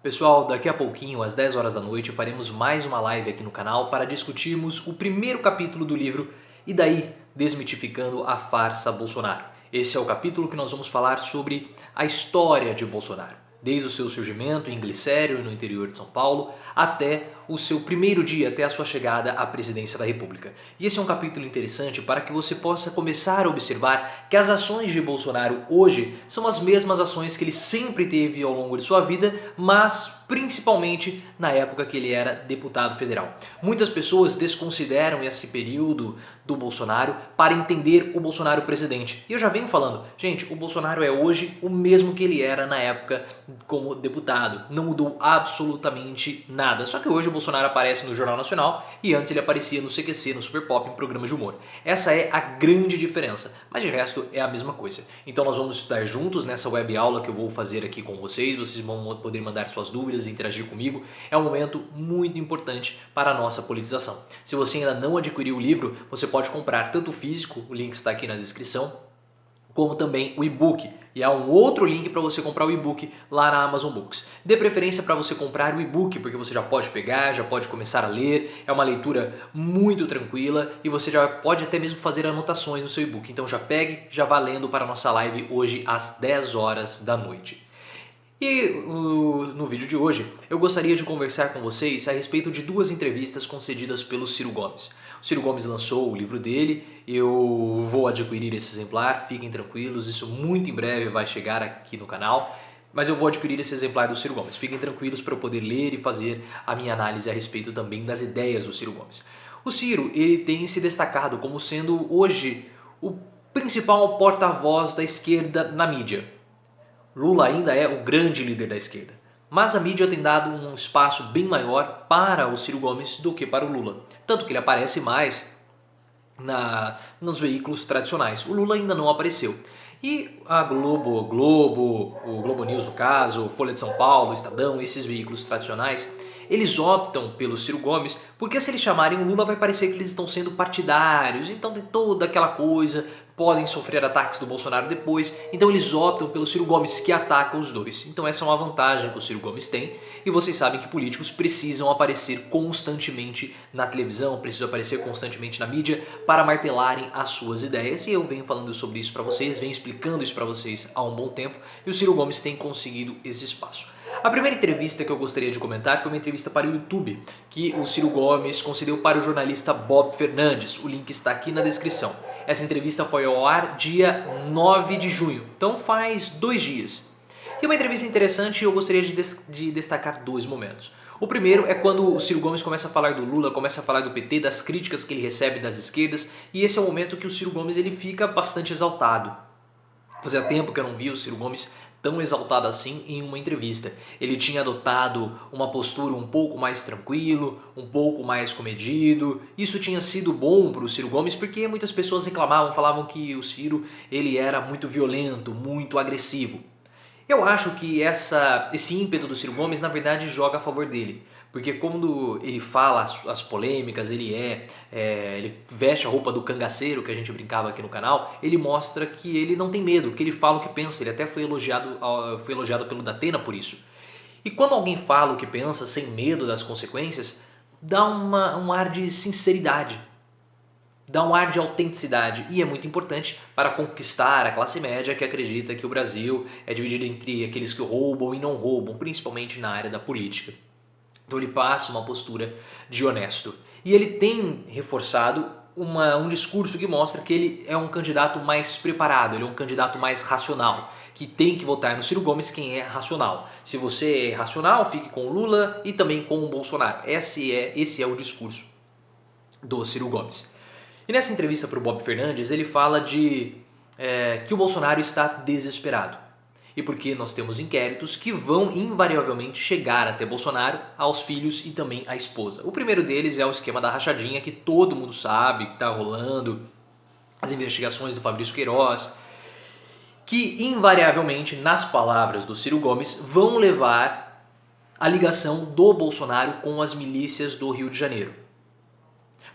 Pessoal, daqui a pouquinho, às 10 horas da noite, faremos mais uma live aqui no canal para discutirmos o primeiro capítulo do livro E daí, Desmitificando a Farsa Bolsonaro. Esse é o capítulo que nós vamos falar sobre a história de Bolsonaro, desde o seu surgimento em Glicério, no interior de São Paulo, até o seu primeiro dia, até a sua chegada à presidência da República. E esse é um capítulo interessante para que você possa começar a observar que as ações de Bolsonaro hoje são as mesmas ações que ele sempre teve ao longo de sua vida, mas principalmente na época que ele era deputado federal. Muitas pessoas desconsideram esse período do Bolsonaro para entender o Bolsonaro presidente. E eu já venho falando, gente, o Bolsonaro é hoje o mesmo que ele era na época como deputado. Não mudou absolutamente nada. Só que hoje o Bolsonaro aparece no Jornal Nacional e antes ele aparecia no CQC, no Super Pop, em programas de humor. Essa é a grande diferença, mas de resto é a mesma coisa. Então nós vamos estudar juntos nessa web aula que eu vou fazer aqui com vocês vão poder mandar suas dúvidas e interagir comigo. É um momento muito importante para a nossa politização. Se você ainda não adquiriu o livro, você pode comprar tanto o físico, o link está aqui na descrição, como também o e-book. E há um outro link para você comprar o e-book lá na Amazon Books. Dê preferência para você comprar o e-book, porque você já pode pegar, já pode começar a ler. É uma leitura muito tranquila e você já pode até mesmo fazer anotações no seu e-book. Então já pegue, já vá lendo para a nossa live hoje às 10 horas da noite. E no vídeo de hoje eu gostaria de conversar com vocês a respeito de duas entrevistas concedidas pelo Ciro Gomes. O Ciro Gomes lançou o livro dele, eu vou adquirir esse exemplar, fiquem tranquilos, isso muito em breve vai chegar aqui no canal, mas eu vou adquirir esse exemplar do Ciro Gomes. Fiquem tranquilos para eu poder ler e fazer a minha análise a respeito também das ideias do Ciro Gomes. O Ciro, ele tem se destacado como sendo hoje o principal porta-voz da esquerda na mídia. Lula ainda é o grande líder da esquerda, mas a mídia tem dado um espaço bem maior para o Ciro Gomes do que para o Lula, tanto que ele aparece mais nos veículos tradicionais. O Lula ainda não apareceu. E a Globo, o Globo News no caso, Folha de São Paulo, Estadão, esses veículos tradicionais, eles optam pelo Ciro Gomes porque se eles chamarem o Lula vai parecer que eles estão sendo partidários, então tem toda aquela coisa, podem sofrer ataques do Bolsonaro depois, então eles optam pelo Ciro Gomes que ataca os dois. Então essa é uma vantagem que o Ciro Gomes tem e vocês sabem que políticos precisam aparecer constantemente na televisão, precisam aparecer constantemente na mídia para martelarem as suas ideias e eu venho falando sobre isso para vocês, venho explicando isso para vocês há um bom tempo e o Ciro Gomes tem conseguido esse espaço. A primeira entrevista que eu gostaria de comentar foi uma entrevista para o YouTube que o Ciro Gomes concedeu para o jornalista Bob Fernandes, o link está aqui na descrição. Essa entrevista foi ao ar dia 9 de junho, então faz 2 dias. E uma entrevista interessante e eu gostaria de destacar dois momentos. O primeiro é quando o Ciro Gomes começa a falar do Lula, começa a falar do PT, das críticas que ele recebe das esquerdas, e esse é o momento que o Ciro Gomes ele fica bastante exaltado. Fazia tempo que eu não via o Ciro Gomes tão exaltado assim em uma entrevista. Ele tinha adotado uma postura um pouco mais tranquilo, um pouco mais comedido. Isso tinha sido bom para o Ciro Gomes porque muitas pessoas reclamavam, falavam que o Ciro ele era muito violento, muito agressivo. Eu acho que esse ímpeto do Ciro Gomes, na verdade, joga a favor dele. Porque quando ele fala as polêmicas, ele veste a roupa do cangaceiro, que a gente brincava aqui no canal, ele mostra que ele não tem medo, que ele fala o que pensa. Ele até foi elogiado pelo Datena por isso. E quando alguém fala o que pensa, sem medo das consequências, dá um ar de sinceridade. Dá um ar de autenticidade e é muito importante para conquistar a classe média que acredita que o Brasil é dividido entre aqueles que roubam e não roubam, principalmente na área da política. Então ele passa uma postura de honesto. E ele tem reforçado um discurso que mostra que ele é um candidato mais preparado, ele é um candidato mais racional, que tem que votar no Ciro Gomes quem é racional. Se você é racional, fique com o Lula e também com o Bolsonaro. Esse é o discurso do Ciro Gomes. E nessa entrevista para o Bob Fernandes, ele fala que o Bolsonaro está desesperado. E porque nós temos inquéritos que vão invariavelmente chegar até Bolsonaro, aos filhos e também à esposa. O primeiro deles é o esquema da rachadinha, que todo mundo sabe que está rolando, as investigações do Fabrício Queiroz, que invariavelmente, nas palavras do Ciro Gomes, vão levar a ligação do Bolsonaro com as milícias do Rio de Janeiro.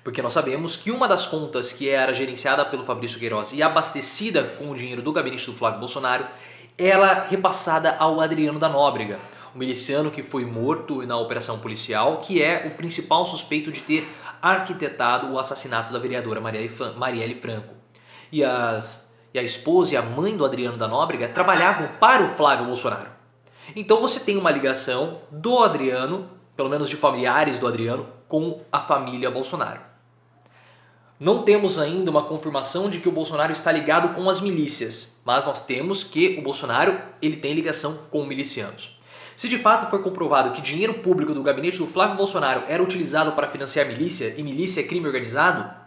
Porque nós sabemos que uma das contas que era gerenciada pelo Fabrício Queiroz e abastecida com o dinheiro do gabinete do Flávio Bolsonaro era repassada ao Adriano da Nóbrega. o miliciano que foi morto na operação policial, que é o principal suspeito de ter arquitetado o assassinato da vereadora Marielle Franco. E a esposa e a mãe do Adriano da Nóbrega trabalhavam para o Flávio Bolsonaro. Então você tem uma ligação do Adriano, pelo menos de familiares do Adriano, com a família Bolsonaro. Não temos ainda uma confirmação de que o Bolsonaro está ligado com as milícias, mas nós temos que o Bolsonaro ele tem ligação com milicianos. Se de fato for comprovado que dinheiro público do gabinete do Flávio Bolsonaro era utilizado para financiar milícia e milícia é crime organizado,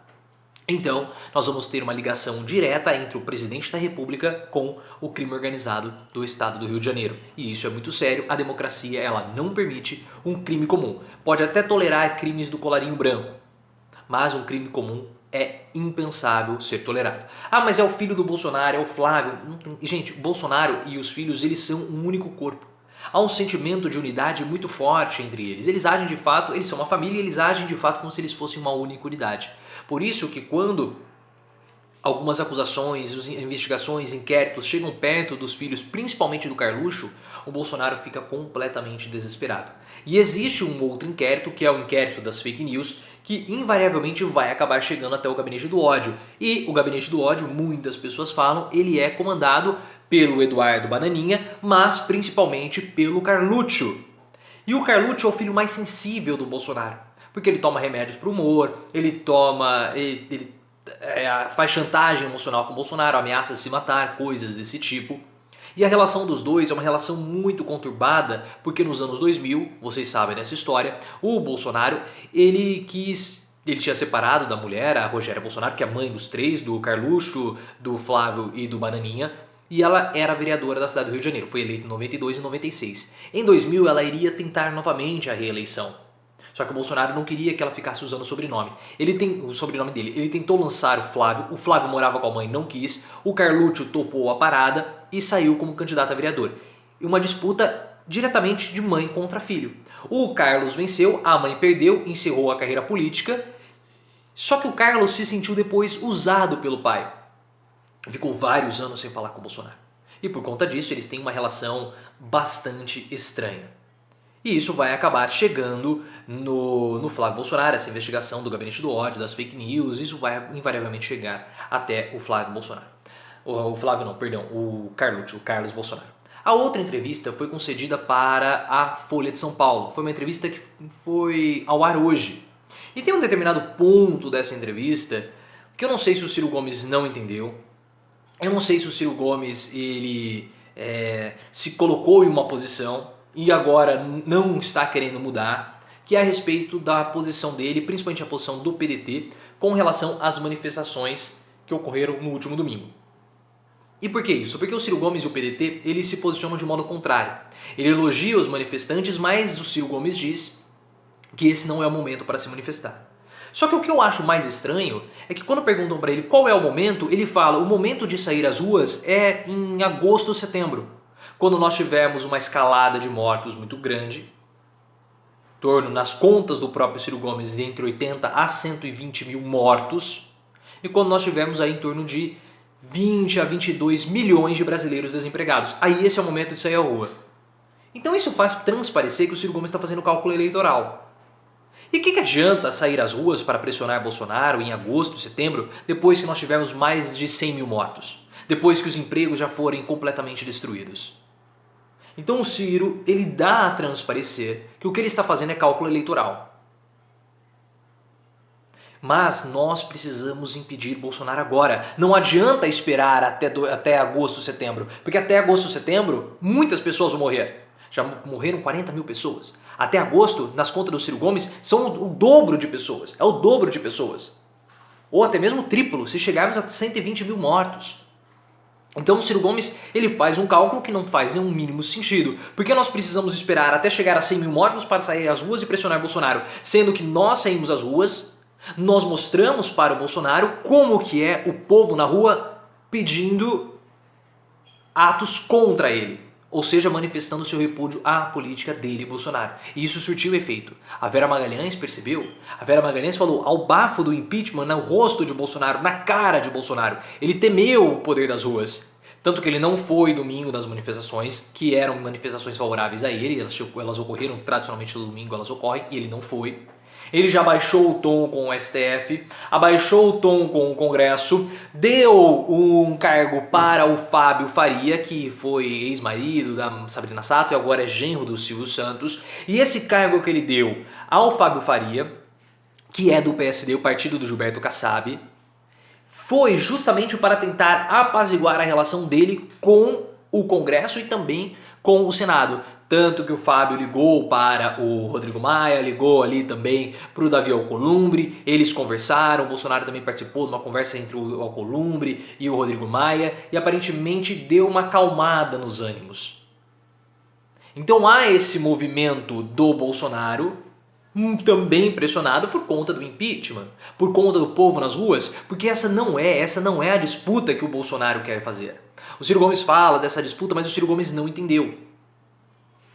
então nós vamos ter uma ligação direta entre o presidente da República com o crime organizado do estado do Rio de Janeiro. E isso é muito sério, a democracia ela não permite um crime comum. Pode até tolerar crimes do colarinho branco, mas um crime comum é impensável ser tolerado. Ah, mas é o filho do Bolsonaro, é o Flávio. Gente, Bolsonaro e os filhos, eles são um único corpo. Há um sentimento de unidade muito forte entre eles. Eles agem de fato, eles são uma família e eles agem de fato como se eles fossem uma única unidade. Por isso que quando algumas acusações, investigações, inquéritos chegam perto dos filhos, principalmente do Carluxo, o Bolsonaro fica completamente desesperado. E existe um outro inquérito, que é o inquérito das fake news, que invariavelmente vai acabar chegando até o gabinete do ódio. E o gabinete do ódio, muitas pessoas falam, ele é comandado pelo Eduardo Bananinha, mas principalmente pelo Carluxo. E o Carluxo é o filho mais sensível do Bolsonaro, porque ele toma remédios para o humor, ele faz chantagem emocional com o Bolsonaro, ameaça se matar, coisas desse tipo. E a relação dos dois é uma relação muito conturbada, porque nos anos 2000, vocês sabem dessa história, o Bolsonaro, ele tinha separado da mulher, a Rogéria Bolsonaro, que é a mãe dos três, do Carluxo, do Flávio e do Bananinha, e ela era vereadora da cidade do Rio de Janeiro, foi eleita em 92 e 96. Em 2000 ela iria tentar novamente a reeleição. Só que o Bolsonaro não queria que ela ficasse usando o sobrenome. O sobrenome dele. Ele tentou lançar o Flávio morava com a mãe, não quis. O Carluxo topou a parada e saiu como candidato a vereador. E uma disputa diretamente de mãe contra filho. O Carlos venceu, a mãe perdeu, encerrou a carreira política. Só que o Carlos se sentiu depois usado pelo pai. Ficou vários anos sem falar com o Bolsonaro. E por conta disso eles têm uma relação bastante estranha. E isso vai acabar chegando no Flávio Bolsonaro, essa investigação do gabinete do ódio, das fake news, isso vai invariavelmente chegar até o Flávio Bolsonaro. O Carlos Bolsonaro. A outra entrevista foi concedida para a Folha de São Paulo. Foi uma entrevista que foi ao ar hoje. E tem um determinado ponto dessa entrevista que eu não sei se o Ciro Gomes não entendeu. Eu não sei se o Ciro Gomes ele se colocou em uma posição e agora não está querendo mudar, que é a respeito da posição dele, principalmente a posição do PDT, com relação às manifestações que ocorreram no último domingo. E por que isso? Porque o Ciro Gomes e o PDT eles se posicionam de modo contrário. Ele elogia os manifestantes, mas o Ciro Gomes diz que esse não é o momento para se manifestar. Só que o que eu acho mais estranho é que quando perguntam para ele qual é o momento, ele fala o momento de sair às ruas é em agosto ou setembro, quando nós tivermos uma escalada de mortos muito grande, em torno, nas contas do próprio Ciro Gomes, de entre 80 a 120 mil mortos, e quando nós tivermos aí em torno de 20 a 22 milhões de brasileiros desempregados. Aí esse é o momento de sair à rua. Então isso faz transparecer que o Ciro Gomes está fazendo cálculo eleitoral. E o que adianta sair às ruas para pressionar Bolsonaro em agosto, setembro, depois que nós tivermos mais de 100 mil mortos? Depois que os empregos já forem completamente destruídos? Então o Ciro, ele dá a transparecer que o que ele está fazendo é cálculo eleitoral. Mas nós precisamos impedir Bolsonaro agora. Não adianta esperar até agosto, setembro, porque até agosto, setembro, muitas pessoas vão morrer. Já morreram 40 mil pessoas. Até agosto, nas contas do Ciro Gomes, são o dobro de pessoas. É o dobro de pessoas. Ou até mesmo o triplo, se chegarmos a 120 mil mortos. Então o Ciro Gomes ele faz um cálculo que não faz um mínimo sentido. Porque nós precisamos esperar até chegar a 100 mil mortos para sair às ruas e pressionar Bolsonaro. Sendo que nós saímos às ruas, nós mostramos para o Bolsonaro como que é o povo na rua pedindo atos contra ele. Ou seja, manifestando seu repúdio à política dele, Bolsonaro. E isso surtiu efeito. A Vera Magalhães percebeu? A Vera Magalhães falou ao bafo do impeachment no rosto de Bolsonaro, na cara de Bolsonaro. Ele temeu o poder das ruas. Tanto que ele não foi domingo nas manifestações, que eram manifestações favoráveis a ele, elas ocorreram tradicionalmente no domingo, elas ocorrem, e ele não foi. Ele já baixou o tom com o STF, abaixou o tom com o Congresso, deu um cargo para o Fábio Faria, que foi ex-marido da Sabrina Sato e agora é genro do Silvio Santos. E esse cargo que ele deu ao Fábio Faria, que é do PSD, o partido do Gilberto Kassab, foi justamente para tentar apaziguar a relação dele com o Congresso e também com o Senado. Tanto que o Fábio ligou para o Rodrigo Maia, ligou ali também para o Davi Alcolumbre, eles conversaram, o Bolsonaro também participou de uma conversa entre o Alcolumbre e o Rodrigo Maia e aparentemente deu uma acalmada nos ânimos. Então há esse movimento do Bolsonaro também pressionado por conta do impeachment, por conta do povo nas ruas, porque essa não é a disputa que o Bolsonaro quer fazer. O Ciro Gomes fala dessa disputa, mas o Ciro Gomes não entendeu.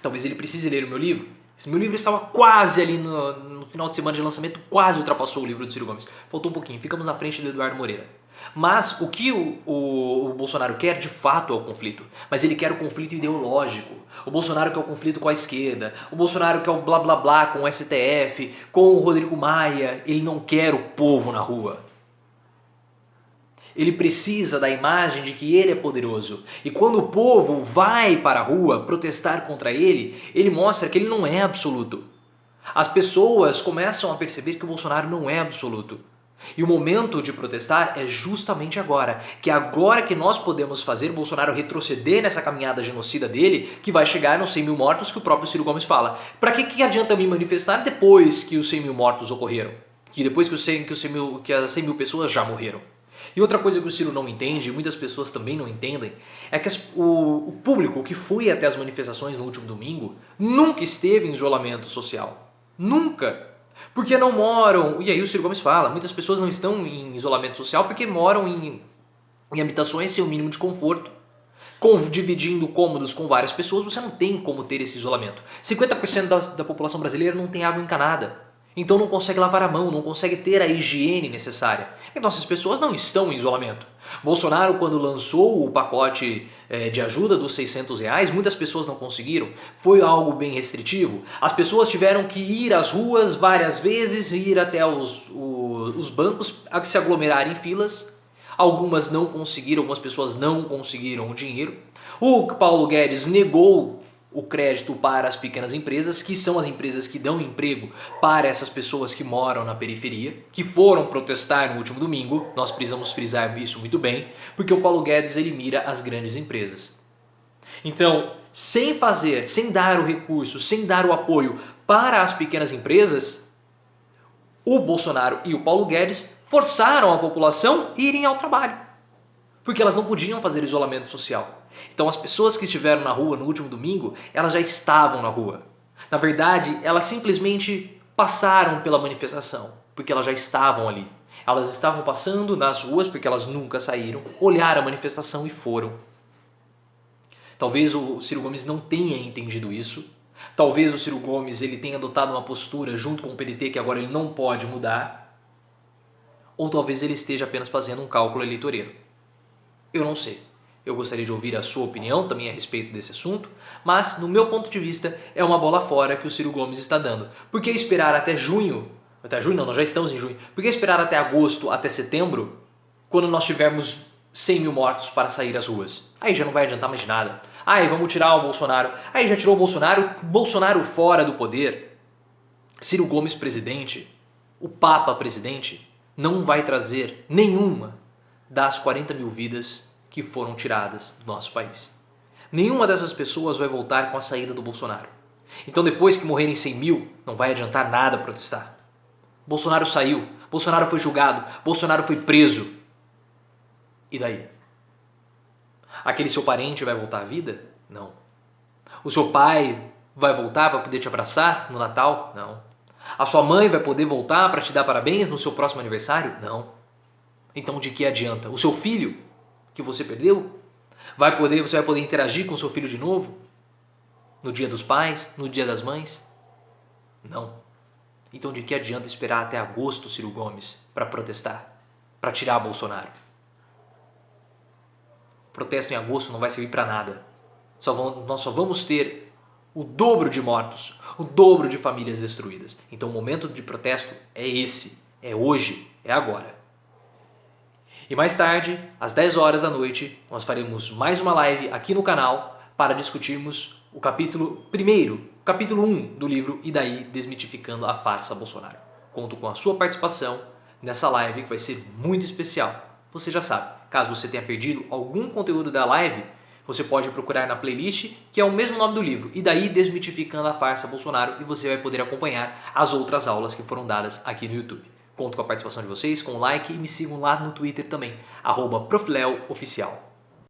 Talvez ele precise ler o meu livro. Esse meu livro estava quase ali no final de semana de lançamento, quase ultrapassou o livro do Ciro Gomes. Faltou um pouquinho, ficamos na frente do Eduardo Moreira. Mas o que o Bolsonaro quer de fato é o conflito. Mas ele quer o conflito ideológico. O Bolsonaro quer o conflito com a esquerda. O Bolsonaro quer o blá blá blá com o STF, com o Rodrigo Maia. Ele não quer o povo na rua. Ele precisa da imagem de que ele é poderoso. E quando o povo vai para a rua protestar contra ele, ele mostra que ele não é absoluto. As pessoas começam a perceber que o Bolsonaro não é absoluto. E o momento de protestar é justamente agora. Que é agora que nós podemos fazer o Bolsonaro retroceder nessa caminhada genocida dele, que vai chegar nos 100 mil mortos que o próprio Ciro Gomes fala. Para que adianta me manifestar depois que os 100 mil mortos ocorreram? Que depois que as 100 mil pessoas já morreram? E outra coisa que o Ciro não entende, e muitas pessoas também não entendem, é que o público que foi até as manifestações no último domingo nunca esteve em isolamento social. Nunca. Porque não moram, e aí o Ciro Gomes fala, muitas pessoas não estão em isolamento social porque moram em habitações sem o mínimo de conforto. Dividindo cômodos com várias pessoas, você não tem como ter esse isolamento. 50% da população brasileira não tem água encanada. Então não consegue lavar a mão, não consegue ter a higiene necessária. Então essas pessoas não estão em isolamento. Bolsonaro, quando lançou o pacote de ajuda dos R$ 600, muitas pessoas não conseguiram. Foi algo bem restritivo. As pessoas tiveram que ir às ruas várias vezes, ir até os bancos, a se aglomerar em filas. Algumas não conseguiram, algumas pessoas não conseguiram o dinheiro. O Paulo Guedes negou o crédito para as pequenas empresas, que são as empresas que dão emprego para essas pessoas que moram na periferia, que foram protestar no último domingo. Nós precisamos frisar isso muito bem, porque o Paulo Guedes ele mira as grandes empresas. Então, sem dar o recurso, sem dar o apoio para as pequenas empresas, o Bolsonaro e o Paulo Guedes forçaram a população a irem ao trabalho, porque elas não podiam fazer isolamento social. Então as pessoas que estiveram na rua no último domingo, elas já estavam na rua. Na verdade, elas simplesmente passaram pela manifestação, porque elas já estavam ali. Elas estavam passando nas ruas, porque elas nunca saíram, olharam a manifestação e foram. Talvez o Ciro Gomes não tenha entendido isso. Talvez o Ciro Gomes ele tenha adotado uma postura junto com o PDT que agora ele não pode mudar. Ou talvez ele esteja apenas fazendo um cálculo eleitoreiro. Eu não sei. Eu gostaria de ouvir a sua opinião também a respeito desse assunto, mas, no meu ponto de vista, é uma bola fora que o Ciro Gomes está dando. Por que esperar até junho? Até junho não, nós já estamos em junho. Por que esperar até agosto, até setembro, quando nós tivermos 100 mil mortos para sair às ruas? Aí já não vai adiantar mais de nada. Aí vamos tirar o Bolsonaro. Aí já tirou o Bolsonaro fora do poder. Ciro Gomes presidente, o Papa presidente, não vai trazer nenhuma das 40 mil vidas que foram tiradas do nosso país. Nenhuma dessas pessoas vai voltar com a saída do Bolsonaro. Então depois que morrerem 100 mil, não vai adiantar nada protestar. Bolsonaro saiu, Bolsonaro foi julgado, Bolsonaro foi preso. E daí? Aquele seu parente vai voltar à vida? Não. O seu pai vai voltar para poder te abraçar no Natal? Não. A sua mãe vai poder voltar para te dar parabéns no seu próximo aniversário? Não. Então de que adianta? O seu filho que você perdeu? Você vai poder interagir com o seu filho de novo? No dia dos pais? No dia das mães? Não. Então de que adianta esperar até agosto, Ciro Gomes, para protestar? Para tirar Bolsonaro? protesto em agosto não vai servir para nada. Nós só vamos ter o dobro de mortos, o dobro de famílias destruídas. Então o momento de protesto é esse, é hoje, é agora. E mais tarde, às 10 horas da noite, nós faremos mais uma live aqui no canal para discutirmos o capítulo 1 do livro E daí Desmitificando a Farsa Bolsonaro. Conto com a sua participação nessa live que vai ser muito especial. Você já sabe, caso você tenha perdido algum conteúdo da live, você pode procurar na playlist, que é o mesmo nome do livro, E daí Desmitificando a Farsa Bolsonaro, e você vai poder acompanhar as outras aulas que foram dadas aqui no YouTube. Conto com a participação de vocês, com o like e me sigam lá no Twitter também, @profleoficial.